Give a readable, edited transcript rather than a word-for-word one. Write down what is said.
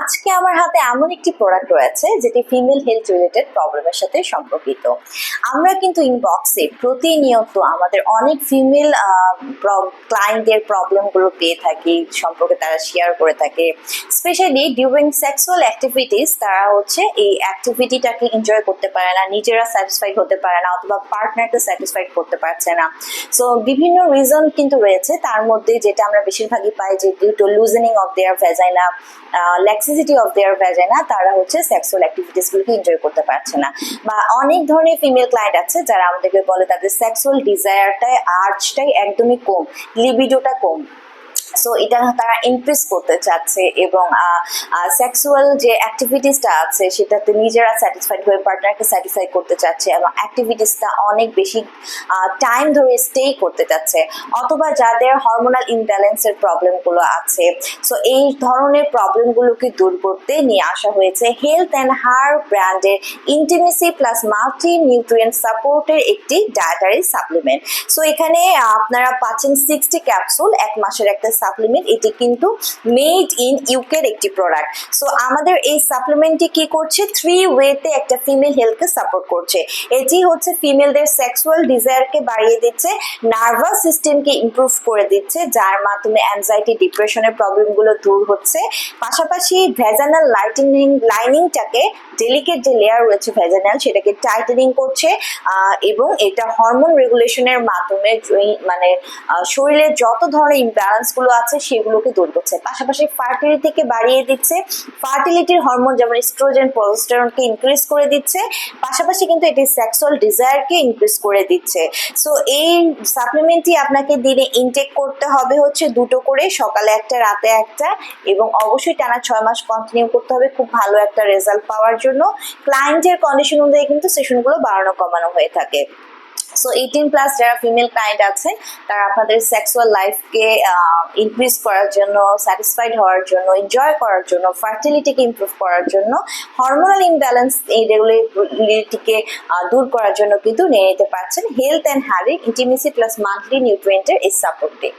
আজকে আমার হাতে এমন একটি প্রোডাক্ট রয়েছে যেটি ফিমেল হেলথ রিলেটেড প্রবলেমের সাথে সম্পর্কিত। আমরা কিন্তু ইনবক্সে প্রতিনিয়ত আমাদের অনেক ফিমেল ক্লায়েন্টের প্রবলেমগুলো পেয়ে থাকি, সম্পর্কে তারা শেয়ার করে থাকে। স্পেশালি ডিউরিং সেক্সুয়াল অ্যাক্টিভিটিস তারা হচ্ছে এই অ্যাক্টিভিটিটাকে এনজয় করতে পারে না, নিজেরা স্যাটিসফাইড হতে পারে না, অথবা পার্টনারকে স্যাটিসফাইড করতে পারছে না। সো বিভিন্ন রিজন কিন্তু রয়েছে, তার মধ্যে যেটা আমরা বেশিরভাগই পাই যে due to loosening of their vagina, laxity of their vagina, তারা হচ্ছে সেক্সুয়াল অ্যাক্টিভিটিসগুলোকে এনজয় করতে পারছে না। বা অনেক ধরনের ফিমেল ক্লায়েন্ট আছে যারা আমাদেরকে বলে তাদের সেক্সুয়াল ডিজায়ারটাই আর্জটাই একদমই কম, লিবিডোটা কম। সো এটা তারা ইনক্রিজ করতে চাচ্ছে এবং সেক্সুয়াল যে অ্যাক্টিভিটিসটা আছে সেটাতে নিজেরা স্যাটিসফাইড হয়ে পার্টনারকে স্যাটিসফাই করতে চাচ্ছে এবং অ্যাক্টিভিটিসটা অনেক বেশি টাইম ধরে স্টে করতে চাচ্ছে, অথবা যাদের হরমোনাল ইমব্যালেন্সের প্রবলেমগুলো আছে। সো এই ধরনের প্রবলেমগুলোকে দূর করতে নিয়ে আসা হয়েছে হেলথ অ্যান্ড হার ব্র্যান্ডের ইন্টিমেসি প্লাস মাল্টি নিউট্রিয়েন্ট সাপোর্টের একটি ডায়েটারি সাপ্লিমেন্ট। সো এখানে আপনারা পাচ্ছেন 60 ক্যাপসুল, এক মাসের একটা সাপ্লিমেন্ট। এটি কিন্তু মেড ইন ইউকের একটি প্রোডাক্ট। সো আমাদের এই সাপ্লিমেন্টটি কি করছে, 3 ওয়েতে একটা ফিমেল হেলথকে সাপোর্ট করছে। এটি হচ্ছে ফিমেলদের সেক্সুয়াল ডিজায়ারকে বাড়িয়ে দিচ্ছে, নার্ভাস সিস্টেমকে ইমপ্রুভ করে দিচ্ছে, যার মাধ্যমে অ্যাংজাইটি ডিপ্রেশনের প্রবলেমগুলো দূর হচ্ছে। পাশাপাশি ভ্যাজানাল লাইনিংটাকে, ডেলিকেট যে লেয়ার রয়েছে ভ্যাজানাল, সেটাকে টাইটেনিং করছে এবং এটা হরমোন রেগুলেশনের মাধ্যমে মানে শরীরের যত ধরনের ইমব্যালেন্সগুলো আছে সেগুলোকে দূর করছে। পাশাপাশি ফার্টিলিটিকে বাড়িয়ে দিচ্ছে, ফার্টিলিটির হরমোন যেমন এস্ট্রোজেন, প্রোজেস্টেরনকে ইনক্রিজ করে দিচ্ছে, পাশাপাশি কিন্তু এটি সেক্সুয়াল ডিজায়ারকে ইনক্রিজ করে দিচ্ছে। সো এই সাপ্লিমেন্টটি আপনাকে দিনে ইনটেক করতে হবে হচ্ছে 2টো করে, সকালে একটা রাতে একটা, এবং অবশ্যই টানা 6 মাস কন্টিনিউ করতে হবে খুব ভালো একটা রেজাল্ট পাওয়ার জন্য। ক্লায়েন্টের কন্ডিশন অনুযায়ী কিন্তু সেশনগুলো বাড়ানো কমানো হয়ে থাকে। সো 18+ যারা ফিমেল ক্লায়েন্ট আছে তারা আপনাদের সেক্সুয়াল লাইফকে ইনক্রিজ করার জন্য, স্যাটিসফাইড হওয়ার জন্য, এনজয় করার জন্য, ফার্টিলিটিকে ইমপ্রুভ করার জন্য, হরমোনাল ইমব্যালেন্স ইরেগুলারিটিকে দূর করার জন্য কিন্তু নিয়ে নিতে পারছেন হেলথ অ্যান্ড হারের ইন্টিমেসি প্লাস মান্থলি নিউট্রিয়েন্টের এই সাপোর্টে।